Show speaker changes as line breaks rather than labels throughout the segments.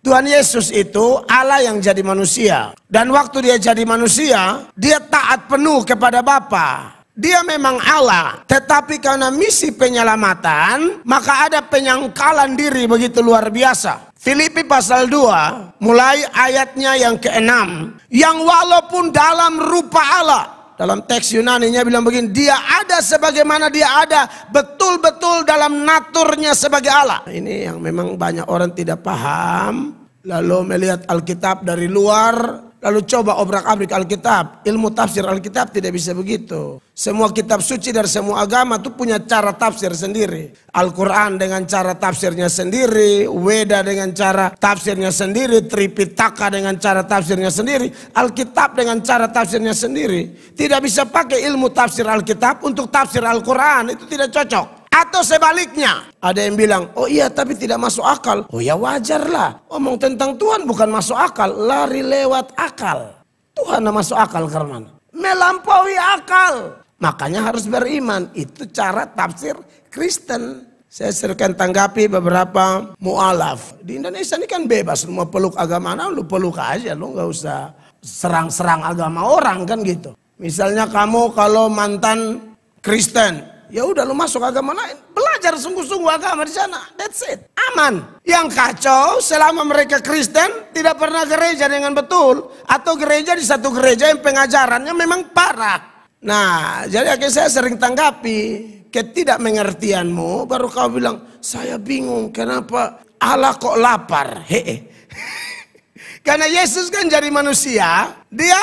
Tuhan Yesus itu Allah yang jadi manusia. Dan waktu dia jadi manusia, dia taat penuh kepada Bapa. Dia memang Allah, tetapi karena misi penyelamatan, maka ada penyangkalan diri begitu luar biasa. Filipi pasal 2, mulai ayatnya yang ke-6. Yang walaupun dalam rupa Allah, dalam teks Yunaninya bilang begini, dia ada sebagaimana dia ada, betul-betul dalam naturnya sebagai Allah. Ini yang memang banyak orang tidak paham, lalu melihat Alkitab dari luar, lalu coba obrak-abrik Alkitab. Ilmu tafsir Alkitab tidak bisa begitu. Semua kitab suci dari semua agama itu punya cara tafsir sendiri. Al-Quran dengan cara tafsirnya sendiri, Weda dengan cara tafsirnya sendiri, Tripitaka dengan cara tafsirnya sendiri, Alkitab dengan cara tafsirnya sendiri. Tidak bisa pakai ilmu tafsir Alkitab untuk tafsir Al-Quran, itu tidak cocok. Atau sebaliknya, ada yang bilang, oh iya tapi tidak masuk akal. Oh ya wajarlah, omong tentang Tuhan bukan masuk akal, lari lewat akal. Tuhan masuk akal karena mana? Melampaui akal. Makanya harus beriman, itu cara tafsir Kristen. Saya sering tanggapi beberapa mu'alaf. Di Indonesia ini kan bebas, lu mau peluk agama mana, lu peluk aja, lu gak usah serang-serang agama orang kan gitu. Misalnya kamu kalau mantan Kristen, ya udah lu masuk agama lain, belajar sungguh-sungguh agama di sana, that's it, aman. Yang kacau selama mereka Kristen tidak pernah gereja dengan betul, atau gereja di satu gereja yang pengajarannya memang parah. Nah, jadi akhirnya saya sering tanggapi ketidakmengertianmu, baru kau bilang saya bingung kenapa Allah kok lapar. Karena Yesus kan jadi manusia, dia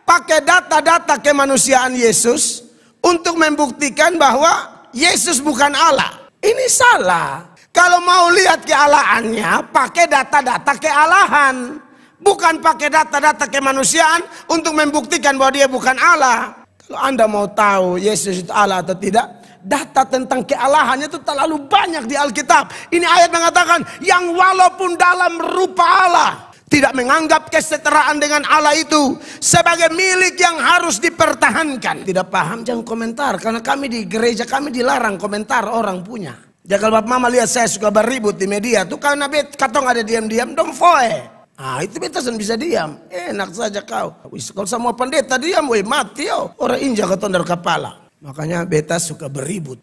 pakai data-data kemanusiaan Yesus untuk membuktikan bahwa Yesus bukan Allah. Ini salah. Kalau mau lihat kealahannya, pakai data-data kealahan. Bukan pakai data-data kemanusiaan untuk membuktikan bahwa dia bukan Allah. Kalau Anda mau tahu Yesus itu Allah atau tidak, data tentang kealahannya itu terlalu banyak di Alkitab. Ini ayat mengatakan, yang walaupun dalam rupa Allah, tidak menganggap kesetaraan dengan Allah itu sebagai milik yang harus dipertahankan. Tidak paham jangan komentar, karena kami di gereja kami dilarang komentar orang punya. Jadi kalau bapak mama lihat saya suka berribut di media tuh karena katong ada diam-diam dong foe. Ah itu beta bisa diam, enak saja kau. Kalau semua pendeta diam, mati yo. Orang injak katong dari kepala. Makanya beta suka berribut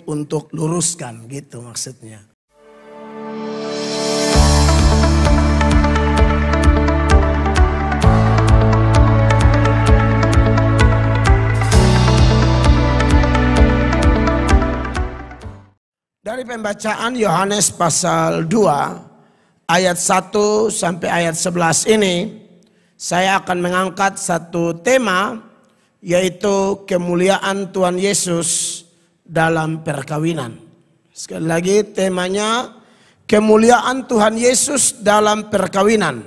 untuk luruskan gitu maksudnya. Dari pembacaan Yohanes pasal 2 ayat 1 sampai ayat 11 ini, saya akan mengangkat satu tema, yaitu kemuliaan Tuhan Yesus dalam perkawinan. Sekali lagi temanya kemuliaan Tuhan Yesus dalam perkawinan.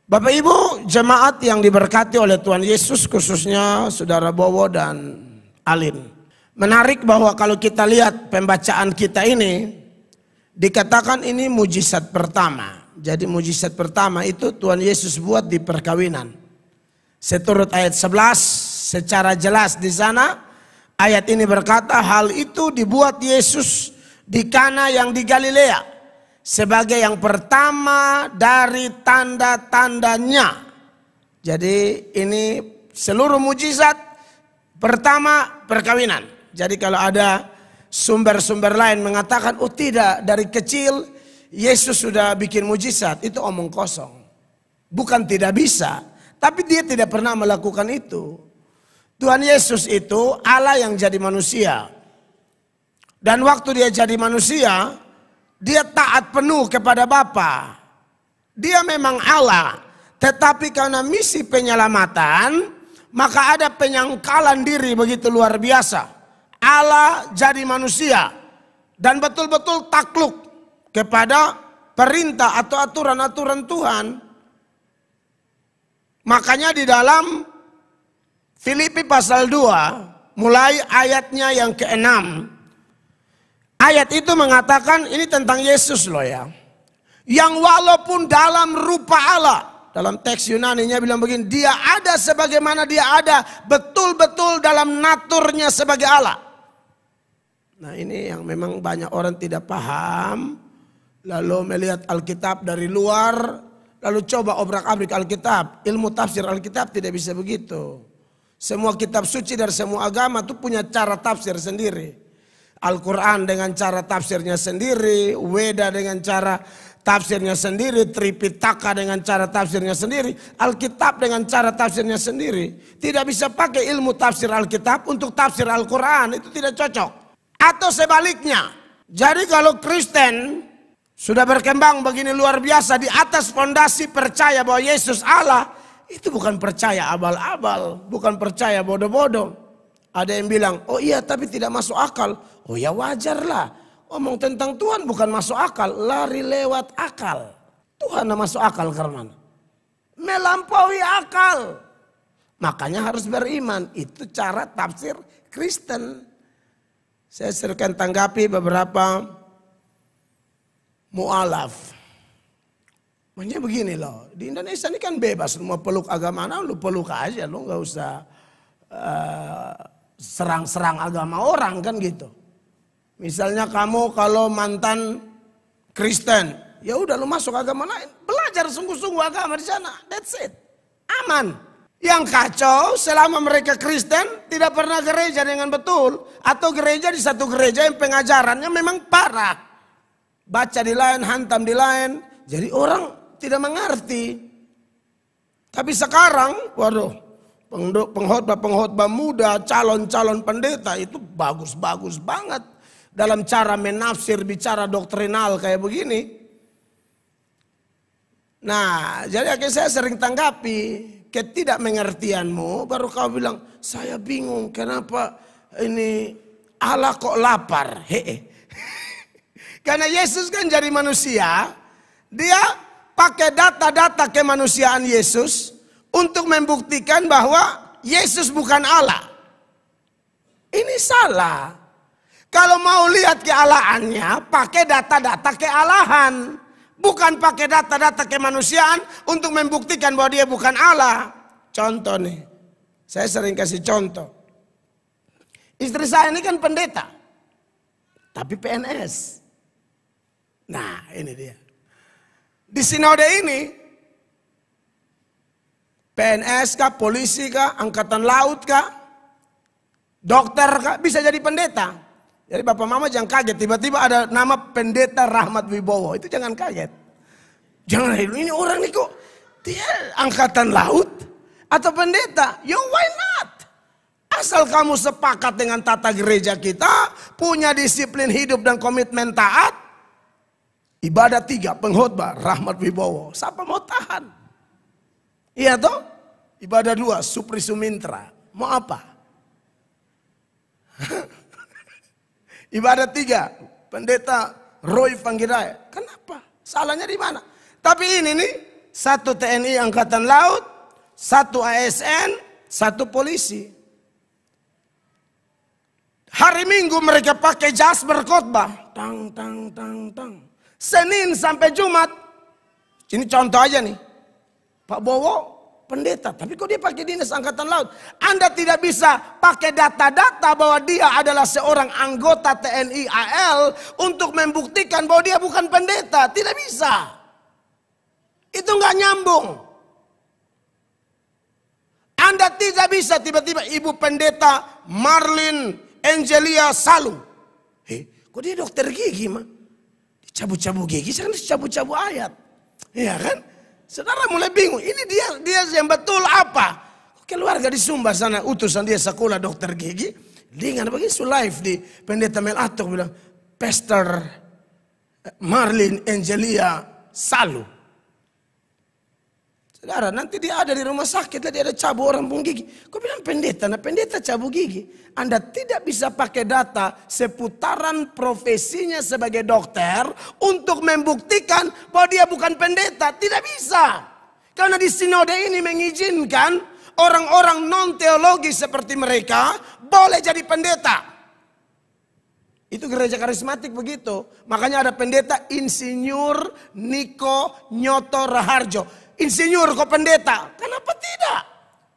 Bapak Ibu jemaat yang diberkati oleh Tuhan Yesus, khususnya Saudara Bowo dan Alin. Menarik bahwa kalau kita lihat pembacaan kita ini, dikatakan ini mujizat pertama. Jadi mujizat pertama itu Tuhan Yesus buat di perkawinan. Seturut ayat 11 secara jelas di sana, ayat ini berkata hal itu dibuat Yesus di Kana yang di Galilea sebagai yang pertama dari tanda-tandanya. Jadi ini seluruh mujizat pertama perkawinan. Jadi kalau ada sumber-sumber lain mengatakan, oh tidak, dari kecil Yesus sudah bikin mujizat, itu omong kosong. Bukan tidak bisa, tapi dia tidak pernah melakukan itu. Tuhan Yesus itu Allah yang jadi manusia. Dan waktu dia jadi manusia, dia taat penuh kepada Bapa. Dia memang Allah, tetapi karena misi penyelamatan, maka ada penyangkalan diri begitu luar biasa. Allah jadi manusia dan betul-betul takluk kepada perintah atau aturan-aturan Tuhan. Makanya di dalam Filipi pasal 2 mulai ayatnya yang ke-6, ayat itu mengatakan ini tentang Yesus loh ya, yang walaupun dalam rupa Allah, dalam teks Yunaninya bilang begini, dia ada sebagaimana dia ada, betul-betul dalam naturnya sebagai Allah. Nah ini yang memang banyak orang tidak paham, lalu melihat Alkitab dari luar, lalu coba obrak-abrik Alkitab. Ilmu tafsir Alkitab tidak bisa begitu. Semua kitab suci dari semua agama itu punya cara tafsir sendiri. Al-Quran dengan cara tafsirnya sendiri, Weda dengan cara tafsirnya sendiri, Tripitaka dengan cara tafsirnya sendiri, Alkitab dengan cara tafsirnya sendiri. Tidak bisa pakai ilmu tafsir Alkitab untuk tafsir Al-Quran, itu tidak cocok. Atau sebaliknya, jadi kalau Kristen sudah berkembang begini luar biasa di atas fondasi percaya bahwa Yesus Allah, itu bukan percaya abal-abal, bukan percaya bodoh-bodoh. Ada yang bilang, oh iya tapi tidak masuk akal. Oh ya wajarlah, omong tentang Tuhan bukan masuk akal, lari lewat akal. Tuhan masuk akal karena melampaui akal. Makanya harus beriman, itu cara tafsir Kristen. Saya sering tanggapi beberapa mu'alaf. Makanya begini loh, di Indonesia ini kan bebas, lu mau peluk agama mana lu peluk aja, lu nggak usah serang-serang agama orang kan gitu. Misalnya kamu kalau mantan Kristen, ya udah lu masuk agama lain, belajar sungguh-sungguh agama di sana, that's it, aman. Yang kacau selama mereka Kristen tidak pernah gereja dengan betul, atau gereja di satu gereja yang pengajarannya memang parah, baca di lain, hantam di lain, jadi orang tidak mengerti. Tapi sekarang, waduh, pengkhotbah muda, calon-calon pendeta itu bagus-bagus banget dalam cara menafsir, bicara doktrinal kayak begini. Nah, jadi akhirnya saya sering tanggapi ketidakmengertianmu, baru kau bilang, saya bingung kenapa ini Allah kok lapar. Karena Yesus kan jadi manusia, dia pakai data-data kemanusiaan Yesus untuk membuktikan bahwa Yesus bukan Allah. Ini salah. Kalau mau lihat kealahannya, pakai data-data kealahan. Bukan pakai data-data kemanusiaan untuk membuktikan bahwa dia bukan Allah. Contoh nih, saya sering kasih contoh. Istri saya ini kan pendeta, tapi PNS. Nah ini dia. Di sinode ini, PNS kah, polisi kah, angkatan laut kah, dokter kah, bisa jadi pendeta. Jadi bapak mama jangan kaget, tiba-tiba ada nama pendeta Rahmat Wibowo, itu jangan kaget. Jangan, ini orang nih kok, dia angkatan laut atau pendeta, ya why not? Asal kamu sepakat dengan tata gereja kita, punya disiplin hidup dan komitmen taat, ibadah 3, pengkhotbah Rahmat Wibowo. Siapa mau tahan? Iya toh? Ibadah 2, Supri Sumintra. Mau apa? Ibadah 3, pendeta Roy Panggiraya. Kenapa? Salahnya di mana? Tapi ini nih, 1 TNI Angkatan Laut, 1 ASN, 1 polisi. Hari Minggu mereka pakai jas berkhotbah. Tang, tang, tang, tang. Senin sampai Jumat, ini contoh aja nih, Pak Bowo pendeta, tapi kok dia pakai dinas angkatan laut? Anda tidak bisa pakai data-data bahwa dia adalah seorang anggota TNI AL untuk membuktikan bahwa dia bukan pendeta, tidak bisa. Itu nggak nyambung. Anda tidak bisa tiba-tiba ibu pendeta Marlin Angelia Salu. Kok dia dokter gigi mah? Cabut-cabut gigi, sekarang cabut-cabut ayat. Iya kan? Saudara mulai bingung, ini dia yang betul apa? Keluarga di Sumba sana, utusan dia sekolah dokter gigi. Dia nggak begitu live di pendeta Melatok bilang, Pastor Marlin Angelia Salu. Saudara, nanti dia ada di rumah sakit, dia ada cabut orang pun gigi. Kau bilang pendeta, nah pendeta cabut gigi. Anda tidak bisa pakai data seputaran profesinya sebagai dokter untuk membuktikan bahwa dia bukan pendeta. Tidak bisa. Karena di sinode ini mengizinkan orang-orang non-teologi seperti mereka boleh jadi pendeta. Itu gereja karismatik begitu. Makanya ada pendeta Insinyur Niko Nyoto Raharjo. Insinyur kok pendeta? Kenapa tidak?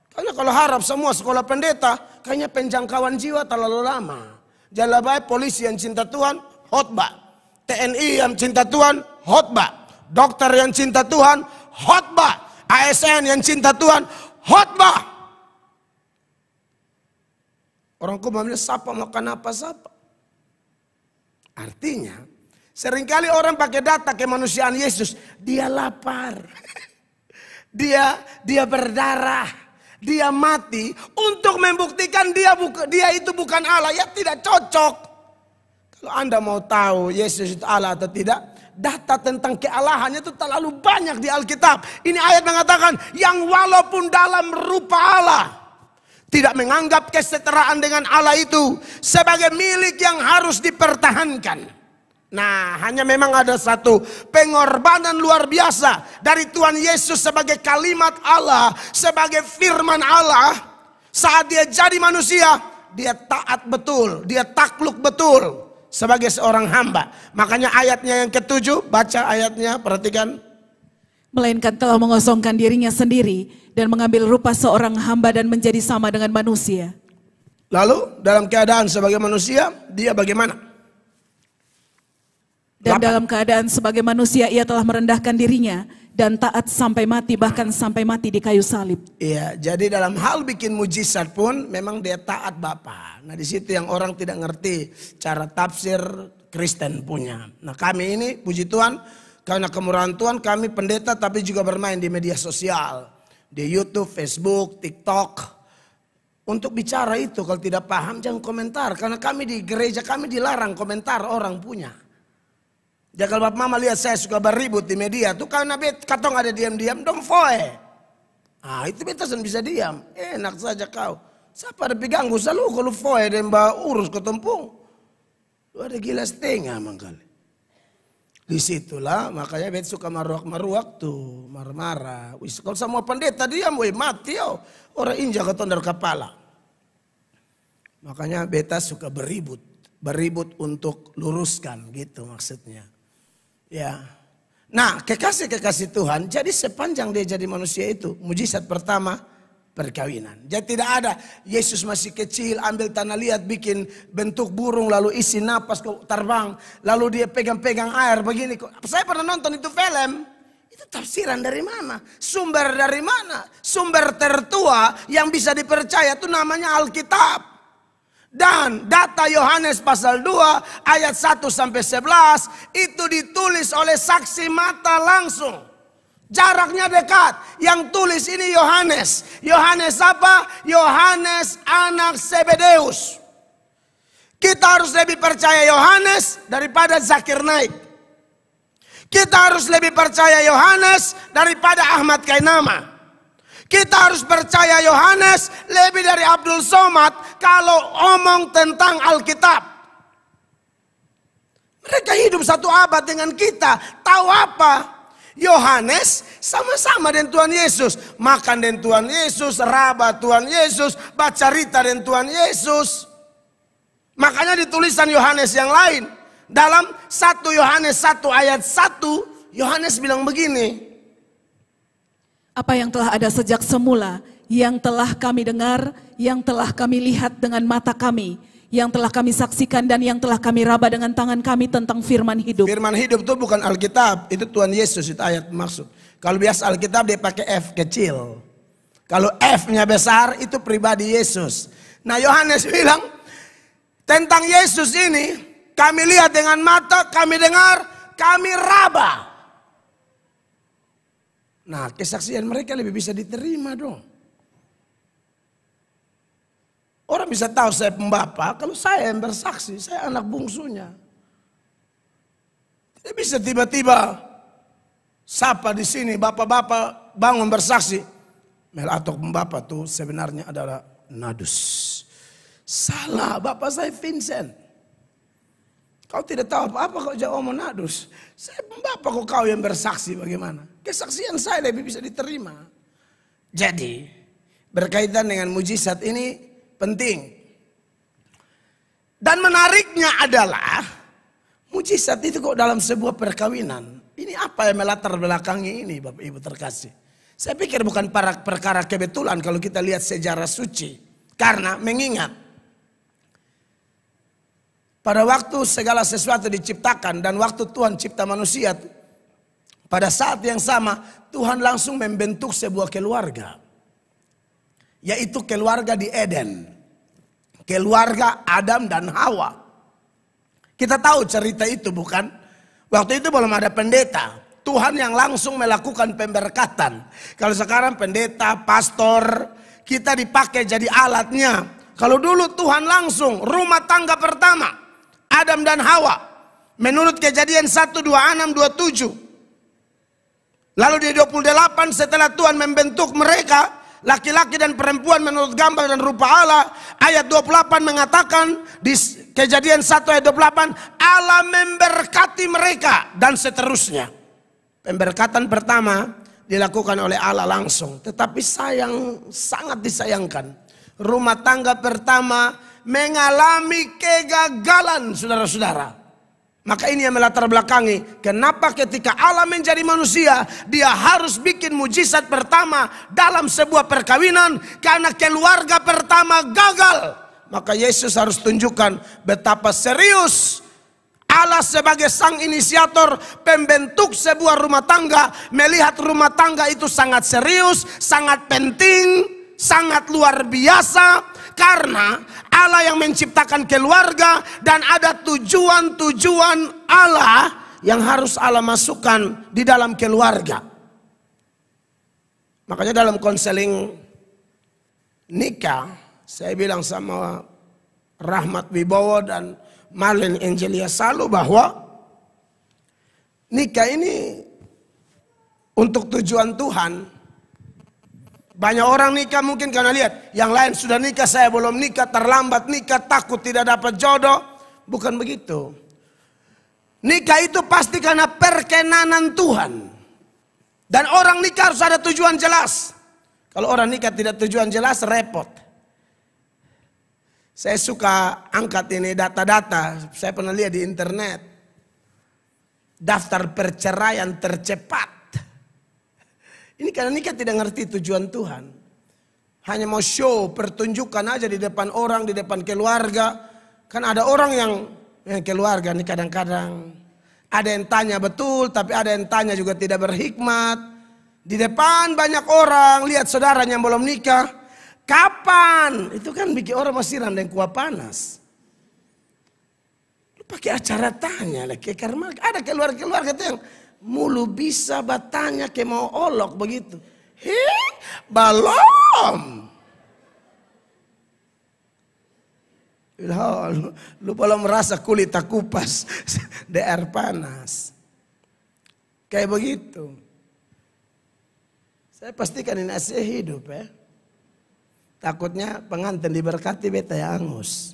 Karena kalau harap semua sekolah pendeta, kayaknya penjangkauan jiwa terlalu lama. Jangan baik polisi yang cinta Tuhan, khotbah. TNI yang cinta Tuhan, khotbah. Dokter yang cinta Tuhan, khotbah. ASN yang cinta Tuhan, khotbah. Orang Kuba bilang, sapa makan apa sapa. Artinya, seringkali orang pakai data kemanusiaan Yesus, dia lapar. Dia berdarah, dia mati untuk membuktikan dia itu bukan Allah. Ya tidak cocok. Kalau Anda mau tahu Yesus itu Allah atau tidak, data tentang kealahannya itu terlalu banyak di Alkitab. Ini ayat mengatakan yang walaupun dalam rupa Allah, tidak menganggap kesetaraan dengan Allah itu sebagai milik yang harus dipertahankan. Nah, hanya memang ada satu pengorbanan luar biasa dari Tuhan Yesus sebagai kalimat Allah, sebagai firman Allah. Saat dia jadi manusia, dia taat betul, dia takluk betul sebagai seorang hamba. Makanya ayatnya yang ke-7, baca ayatnya, perhatikan.
Melainkan telah mengosongkan dirinya sendiri dan mengambil rupa seorang hamba dan menjadi sama dengan manusia. Lalu dalam keadaan sebagai manusia, dia bagaimana? Dan dalam keadaan sebagai manusia ia telah merendahkan dirinya dan taat sampai mati, bahkan sampai mati di kayu salib.
Iya, jadi dalam hal bikin mujizat pun memang dia taat Bapa. Nah, di situ yang orang tidak ngerti cara tafsir Kristen punya. Nah, kami ini puji Tuhan karena kemurahan Tuhan kami pendeta tapi juga bermain di media sosial, di YouTube, Facebook, TikTok. Untuk bicara itu kalau tidak paham jangan komentar, karena kami di gereja kami dilarang komentar orang punya. Ya kalau bapak mama lihat saya suka beribut di media tuh karena katong ada diam-diam dong foe. Ah itu beta bisa diam. Enak saja kau. Siapa ada peganggu selalu kalau foe dan urus ke tempung. Lu ada gila setengah mangkali. Disitulah makanya beta suka maruak tuh. Marah-marah. Wis kalau sama pendeta diam mati yo. Orang injak ke tondar kepala. Makanya beta suka beribut. Beribut untuk luruskan gitu maksudnya. Ya, nah kekasih Tuhan, jadi sepanjang dia jadi manusia itu, mujizat pertama perkawinan. Jadi tidak ada Yesus masih kecil ambil tanah liat bikin bentuk burung lalu isi napas terbang, lalu dia pegang-pegang air begini. Saya pernah nonton itu film, itu tafsiran dari mana? Sumber dari mana? Sumber tertua yang bisa dipercaya itu namanya Alkitab. Dan data Yohanes pasal 2 ayat 1 sampai 11 itu ditulis oleh saksi mata langsung. Jaraknya dekat. Yang tulis ini Yohanes. Yohanes apa? Yohanes anak Zebedeus. Kita harus lebih percaya Yohanes daripada Zakir Naik. Kita harus lebih percaya Yohanes daripada Ahmad Kainama. Kita harus percaya Yohanes lebih dari Abdul Somad kalau omong tentang Alkitab. Mereka hidup satu abad dengan kita. Tahu apa? Yohanes sama-sama dengan Tuhan Yesus. Makan dengan Tuhan Yesus, raba Tuhan Yesus, baca cerita dengan Tuhan Yesus. Makanya di tulisan Yohanes yang lain. Dalam 1 Yohanes 1 ayat 1, Yohanes bilang begini.
Apa yang telah ada sejak semula, yang telah kami dengar, yang telah kami lihat dengan mata kami, yang telah kami saksikan dan yang telah kami raba dengan tangan kami tentang firman hidup.
Firman hidup itu bukan Alkitab, itu Tuhan Yesus, itu ayat maksud. Kalau biasa Alkitab dia pakai F kecil. Kalau F-nya besar itu pribadi Yesus. Nah Yohanes bilang tentang Yesus ini, kami lihat dengan mata, kami dengar, kami raba. Nah kesaksian mereka lebih bisa diterima dong. Orang bisa tahu saya pembapa kalau saya yang bersaksi, saya anak bungsunya. Tidak bisa tiba-tiba sapa di sini bapak-bapak bangun bersaksi. Melatok pembapa tuh sebenarnya adalah Nadus. Salah, bapak saya Vincent. Kau tidak tahu apa-apa kok jauh omong Nadus. Saya pembapa kok kau yang bersaksi bagaimana. Kesaksian saya lebih bisa diterima. Jadi berkaitan dengan mujizat ini penting. Dan menariknya adalah mujizat itu kok dalam sebuah perkawinan. Ini apa yang melatar belakangi ini Bapak Ibu terkasih. Saya pikir bukan perkara kebetulan kalau kita lihat sejarah suci. Karena mengingat pada waktu segala sesuatu diciptakan dan waktu Tuhan cipta manusia, pada saat yang sama Tuhan langsung membentuk sebuah keluarga. Yaitu keluarga di Eden. Keluarga Adam dan Hawa. Kita tahu cerita itu bukan? Waktu itu belum ada pendeta. Tuhan yang langsung melakukan pemberkatan. Kalau sekarang pendeta, pastor, kita dipakai jadi alatnya. Kalau dulu Tuhan langsung rumah tangga pertama. Adam dan Hawa. Menurut Kejadian 1, 26, 27. Lalu di 28 setelah Tuhan membentuk mereka, laki-laki dan perempuan menurut gambar dan rupa Allah. Ayat 28 mengatakan di Kejadian 1 ayat 28, Allah memberkati mereka dan seterusnya. Pemberkatan pertama dilakukan oleh Allah langsung. Tetapi sangat disayangkan. Rumah tangga pertama mengalami kegagalan, saudara-saudara. Maka ini yang melatar belakangi kenapa ketika Allah menjadi manusia, dia harus bikin mujizat pertama dalam sebuah perkawinan karena keluarga pertama gagal. Maka Yesus harus tunjukkan betapa serius Allah sebagai sang inisiator pembentuk sebuah rumah tangga, melihat rumah tangga itu sangat serius, sangat penting, sangat luar biasa. Karena Allah yang menciptakan keluarga dan ada tujuan-tujuan Allah yang harus Allah masukkan di dalam keluarga. Makanya dalam konseling nikah, saya bilang sama Rahmat Wibowo dan Marlene Angelia Salu bahwa nikah ini untuk tujuan Tuhan. Banyak orang nikah mungkin karena lihat yang lain sudah nikah, saya belum nikah, terlambat nikah, takut tidak dapat jodoh. Bukan begitu. Nikah itu pasti karena perkenanan Tuhan. Dan orang nikah harus ada tujuan jelas. Kalau orang nikah tidak tujuan jelas, repot. Saya suka angkat ini data-data, saya pernah lihat di internet. Daftar perceraian tercepat. Ini karena nikah tidak ngerti tujuan Tuhan. Hanya mau show, pertunjukan aja di depan orang, di depan keluarga. Kan ada orang yang keluarga nih kadang-kadang. Ada yang tanya betul, tapi ada yang tanya juga tidak berhikmat. Di depan banyak orang, lihat saudaranya yang belum nikah. Kapan? Itu kan bikin orang masih siram dan kuah panas. Lu pakai acara tanya lagi, karena ada keluarga-keluarga itu yang mulu bisa batanya kayak mau olok begitu. Belum. Lu belum merasa kulit tak kupas. DR panas. Kayak begitu. Saya pastikan ini asli hidup ya. Takutnya pengantin diberkati beta ya angus.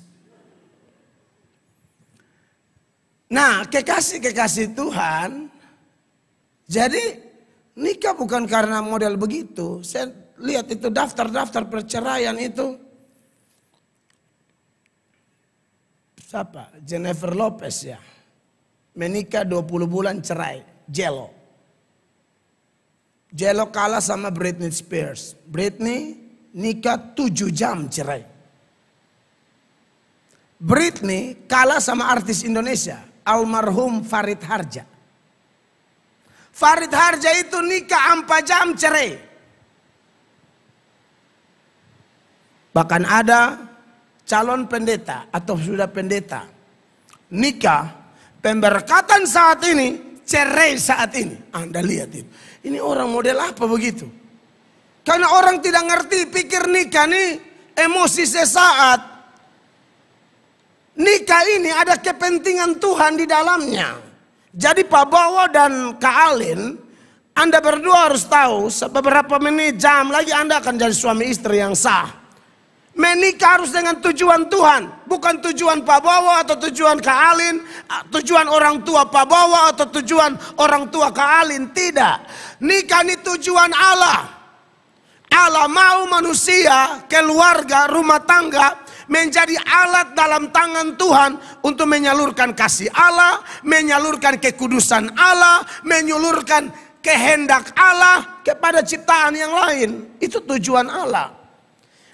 Nah kekasih-kekasih Tuhan. Jadi nikah bukan karena model begitu. Saya lihat itu daftar-daftar perceraian itu. Siapa? Jennifer Lopez ya. Menikah 20 bulan cerai. J.Lo. J.Lo kalah sama Britney Spears. Britney nikah 7 jam cerai. Britney kalah sama artis Indonesia. Almarhum Farid Harja. Farid Harja itu nikah 4 jam cerai. Bahkan ada calon pendeta atau sudah pendeta. Nikah, pemberkatan saat ini, cerai saat ini. Anda lihat itu. Ini orang model apa begitu? Karena orang tidak ngerti, pikir nikah nih emosi sesaat. Nikah ini ada kepentingan Tuhan di dalamnya. Jadi Pak Bowo dan Kak Alin, Anda berdua harus tahu beberapa menit jam lagi Anda akan jadi suami istri yang sah. Menikah harus dengan tujuan Tuhan. Bukan tujuan Pak Bowo atau tujuan Kak Alin. Tujuan orang tua Pak Bowo atau tujuan orang tua Kak Alin. Tidak. Nikah ini tujuan Allah. Allah mau manusia, keluarga, rumah tangga menjadi alat dalam tangan Tuhan untuk menyalurkan kasih Allah, menyalurkan kekudusan Allah, menyalurkan kehendak Allah kepada ciptaan yang lain. Itu tujuan Allah.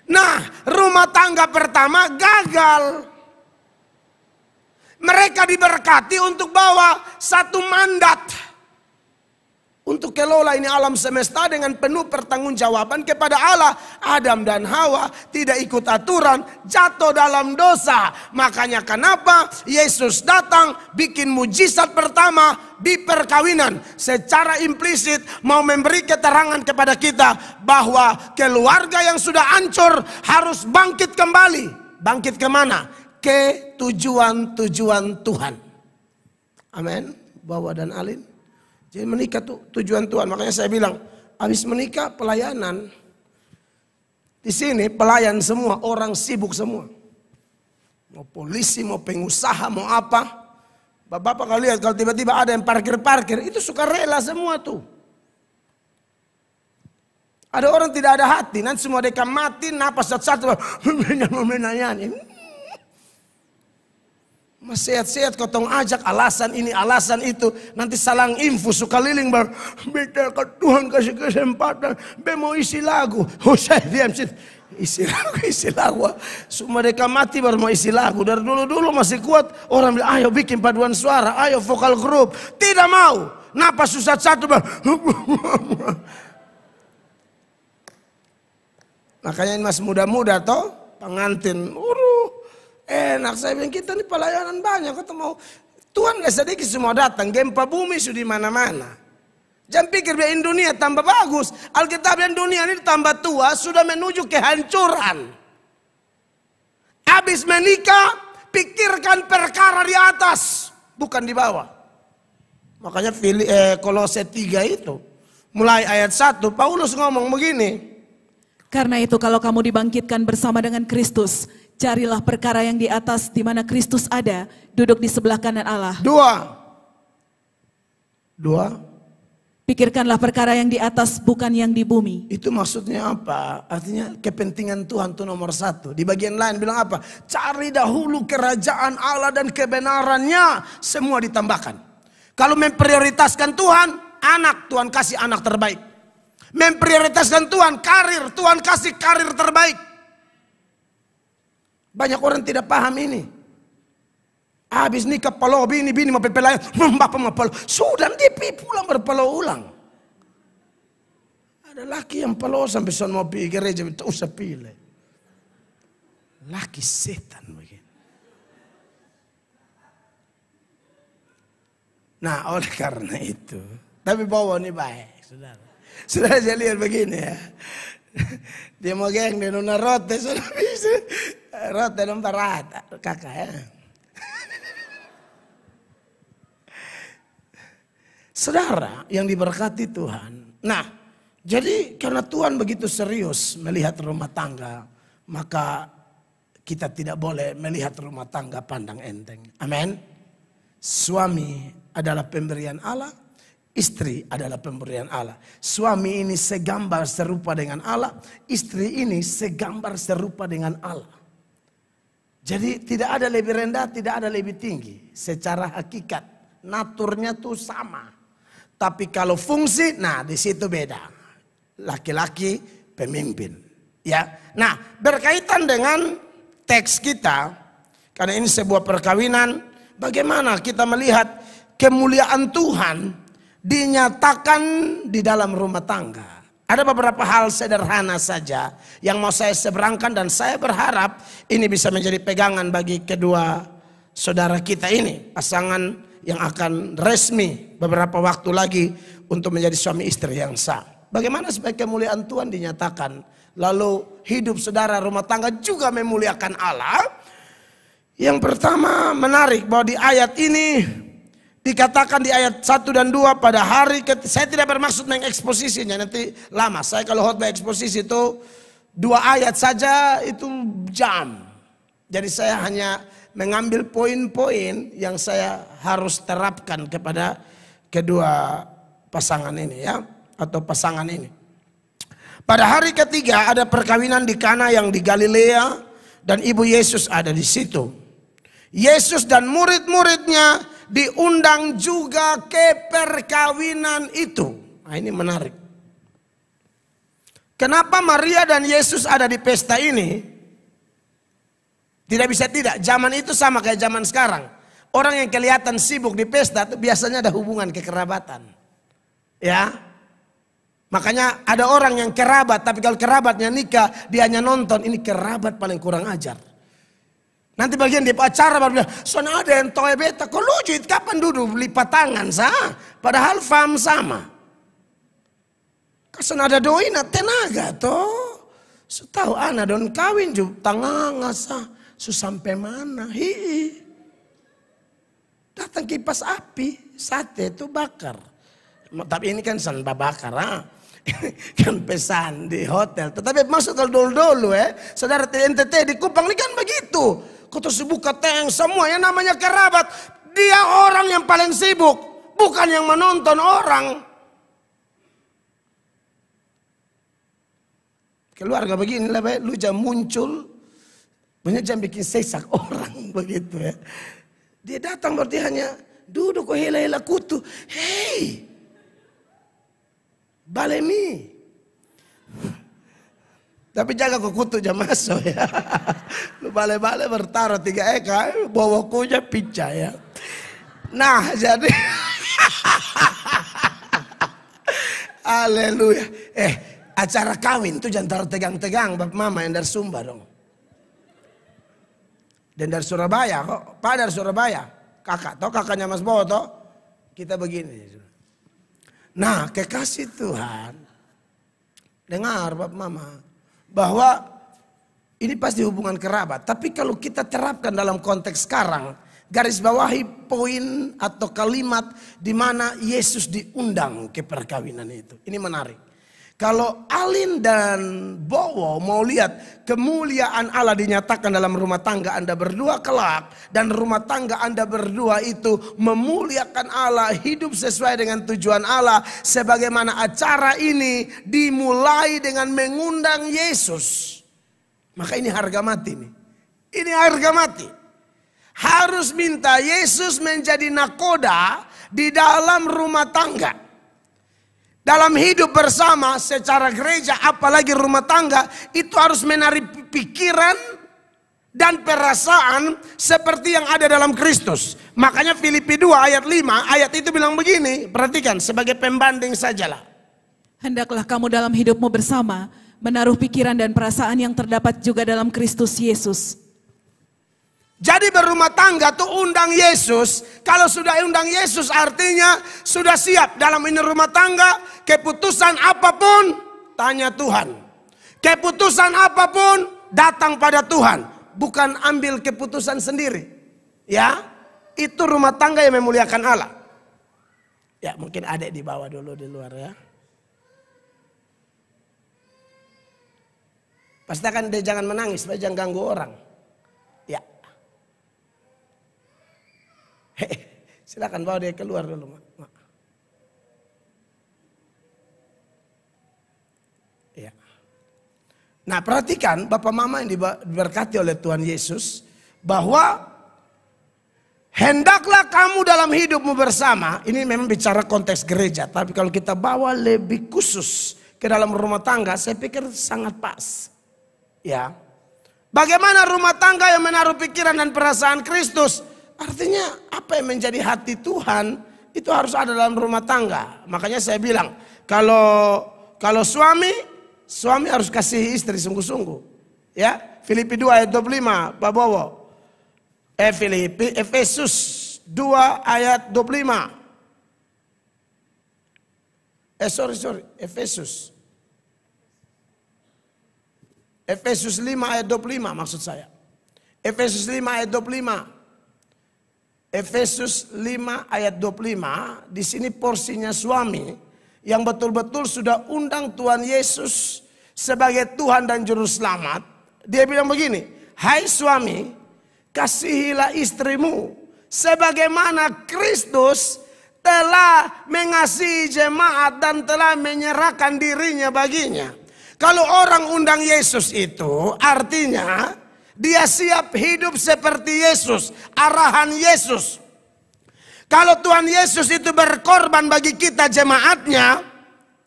Nah, rumah tangga pertama gagal. Mereka diberkati untuk bawa satu mandat. untuk kelola ini alam semesta dengan penuh pertanggungjawaban kepada Allah. Adam dan Hawa tidak ikut aturan, jatuh dalam dosa. Makanya kenapa Yesus datang bikin mujizat pertama di perkawinan. Secara implisit mau memberi keterangan kepada kita bahwa keluarga yang sudah hancur harus bangkit kembali. Bangkit kemana? Ke tujuan-tujuan Tuhan. Amin. Bawa dan Alin. Jadi menikah tuh tujuan Tuhan. Makanya saya bilang, habis menikah pelayanan. Di sini pelayan semua, orang sibuk semua. Mau polisi, mau pengusaha, mau apa. Bapak kalau lihat, kalau tiba-tiba ada yang parkir-parkir, itu suka rela semua tuh. Ada orang tidak ada hati, nanti semua mereka mati, napas satu-satu. Menyanyi. Mas sehat-sehat kau tong ajak alasan ini alasan itu, nanti salang info suka liling bar beda ke Tuhan kasih kesempatan be mau isi lagu. Oh saya diam sih isi lagu semua mereka mati baru mau isi lagu. Dari dulu masih kuat orang bilang ayo bikin paduan suara, ayo vokal grup, tidak mau, napas susah satu bar. Makanya mas muda-muda toh pengantin enak, saya bilang kita ini pelayanan banyak, kita mau Tuhan gak sedikit semua datang, gempa bumi sudah di mana-mana. Jangan pikir biar dunia tambah bagus, Alkitab yang dunia ini tambah tua sudah menuju kehancuran. Habis menikah, pikirkan perkara di atas, bukan di bawah. Makanya Kolose 3 itu, mulai ayat 1, Paulus ngomong begini.
Karena itu kalau kamu dibangkitkan bersama dengan Kristus, carilah perkara yang di atas di mana Kristus ada, duduk di sebelah kanan Allah. Dua. Pikirkanlah perkara yang di atas, bukan yang di bumi. Itu maksudnya apa? Artinya kepentingan Tuhan itu nomor 1. Di bagian lain bilang apa? Cari dahulu kerajaan Allah dan kebenarannya, semua ditambahkan. Kalau memprioritaskan Tuhan, anak, Tuhan kasih anak terbaik. Memprioritaskan Tuhan, karir, Tuhan kasih karir terbaik. Banyak orang tidak paham ini. Habis nikah palo bini mau pepelayan, bapak mau palo. Sudah dia pulang berpalo ulang. Ada laki yang palo sampai son mau pergi gereja, tak usah pilih. Laki setan begini. Nah oleh karena itu, tapi bawa ini baik, saudara. Saudara saya lihat begini ya. Dia mau geng dia nuna rote, sudah bisa. Rote nomor rata, kakak ya. Saudara yang diberkati Tuhan. Nah, jadi karena Tuhan begitu serius melihat rumah tangga, maka kita tidak boleh melihat rumah tangga pandang enteng. Amin. Suami adalah pemberian Allah, istri adalah pemberian Allah. Suami ini segambar serupa dengan Allah, istri ini segambar serupa dengan Allah. Jadi tidak ada lebih rendah, tidak ada lebih tinggi. Secara hakikat, naturnya tuh sama. Tapi kalau fungsi, nah di situ beda. Laki-laki pemimpin. Ya, nah berkaitan dengan teks kita, karena ini sebuah perkawinan, bagaimana kita melihat kemuliaan Tuhan dinyatakan di dalam rumah tangga. Ada beberapa hal sederhana saja yang mau saya seberangkan dan saya berharap ini bisa menjadi pegangan bagi kedua saudara kita ini, pasangan yang akan resmi beberapa waktu lagi untuk menjadi suami istri yang sah. Bagaimana supaya kemuliaan Tuhan dinyatakan, lalu hidup saudara rumah tangga juga memuliakan Allah. Yang pertama menarik bahwa di ayat ini dikatakan di ayat 1 dan 2 pada hari saya tidak bermaksud mengeksposisinya, nanti lama. Saya kalau khotbah eksposisi itu 2 ayat saja itu jam. Jadi saya hanya mengambil poin-poin yang saya harus terapkan kepada kedua pasangan ini ya, atau pasangan ini. Pada hari ketiga ada perkawinan di Kana yang di Galilea dan ibu Yesus ada di situ. Yesus dan murid-muridnya diundang juga ke perkawinan itu. Nah, ini menarik. Kenapa Maria dan Yesus ada di pesta ini? Tidak bisa tidak, zaman itu sama kayak zaman sekarang. Orang yang kelihatan sibuk di pesta itu biasanya ada hubungan kekerabatan.
Ya. Makanya ada orang yang kerabat, tapi kalau kerabatnya nikah, dia hanya nonton. Ini kerabat paling kurang ajar. Nanti bagian di acara baru bilang, "Soalnya ada yang toy beta, kok lucu, kapan duduk lipat tangan sah?" Padahal faham sama. Kasan ada doina tenaga toh. Setahu anak don kawin juga tangan sah. Sampai mana? Hi. Datang kipas api, sate itu bakar. Tapi ini kan sanba bakar, kan pesan di hotel. Tetapi maksud kalau dulu saudara TNTT di Kupang ini kan begitu. Kau terus buka tank semua yang namanya kerabat. Dia orang yang paling sibuk, bukan yang menonton orang. Keluarga begini lah, lu jangan muncul, banyak jangan bikin sesak orang begitu ya. Dia datang berarti hanya duduk kok hela-hela kutu. Hei, balemi. Tapi jaga kok kutu jam masuk ya. Lu bale-bale bertaruh 3 eka, bawa kuja picah ya. Nah jadi, haleluya. Acara kawin tuh jangan taruh tegang-tegang, bapak mama yang dari Sumba dong. Dan dari Surabaya kok, Pak dari Surabaya. Kakak toh, kakaknya Mas Bowo toh. Kita begini. Nah kekasih Tuhan, dengar bapak mama, bahwa ini pasti hubungan kerabat. Tapi kalau kita terapkan dalam konteks sekarang, garis bawahi poin atau kalimat di mana Yesus diundang ke perkawinan itu. Ini menarik. Kalau Alin dan Bowo mau lihat kemuliaan Allah dinyatakan dalam rumah tangga Anda berdua kelak, dan rumah tangga Anda berdua itu memuliakan Allah, hidup sesuai dengan tujuan Allah, sebagaimana acara ini dimulai dengan mengundang Yesus. Maka ini harga mati nih. Ini harga mati. Harus minta Yesus menjadi nakoda di dalam rumah tangga. Dalam hidup bersama secara gereja, apalagi rumah tangga, itu harus menarik pikiran dan perasaan seperti yang ada dalam Kristus. Makanya Filipi 2 ayat 5, ayat itu bilang begini, perhatikan sebagai pembanding sajalah.
Hendaklah kamu dalam hidupmu bersama menaruh pikiran dan perasaan yang terdapat juga dalam Kristus Yesus.
Jadi berumah tangga tuh undang Yesus. Kalau sudah undang Yesus artinya sudah siap dalam ini rumah tangga. Keputusan apapun tanya Tuhan. Keputusan apapun datang pada Tuhan. Bukan ambil keputusan sendiri. Ya, itu rumah tangga yang memuliakan Allah. Ya mungkin adik di bawah dulu di luar ya. Pastikan dia jangan menangis, jangan ganggu orang. Ya. Silakan bawa dia keluar dulu, Mak. Ya. Nah, perhatikan Bapak Mama yang diberkati oleh Tuhan Yesus, bahwa hendaklah kamu dalam hidupmu bersama. Ini memang bicara konteks gereja, tapi kalau kita bawa lebih khusus ke dalam rumah tangga, saya pikir sangat pas. Ya. Bagaimana rumah tangga yang menaruh pikiran dan perasaan Kristus? Artinya apa yang menjadi hati Tuhan itu harus ada dalam rumah tangga. Makanya saya bilang kalau suami harus kasih istri sungguh-sungguh. Ya, Filipi 2 ayat 25, Pak Bowo. Efesus 2 ayat 25. Efesus 5 ayat 25 maksud saya. Efesus 5 ayat 25. Efesus 5 ayat 25, di sini porsinya suami yang betul-betul sudah undang Tuhan Yesus sebagai Tuhan dan Juru Selamat. Dia bilang begini, hai suami, kasihilah istrimu sebagaimana Kristus telah mengasihi jemaat dan telah menyerahkan dirinya baginya. Kalau orang undang Yesus itu artinya dia siap hidup seperti Yesus, arahan Yesus. Kalau Tuhan Yesus itu berkorban bagi kita jemaatnya,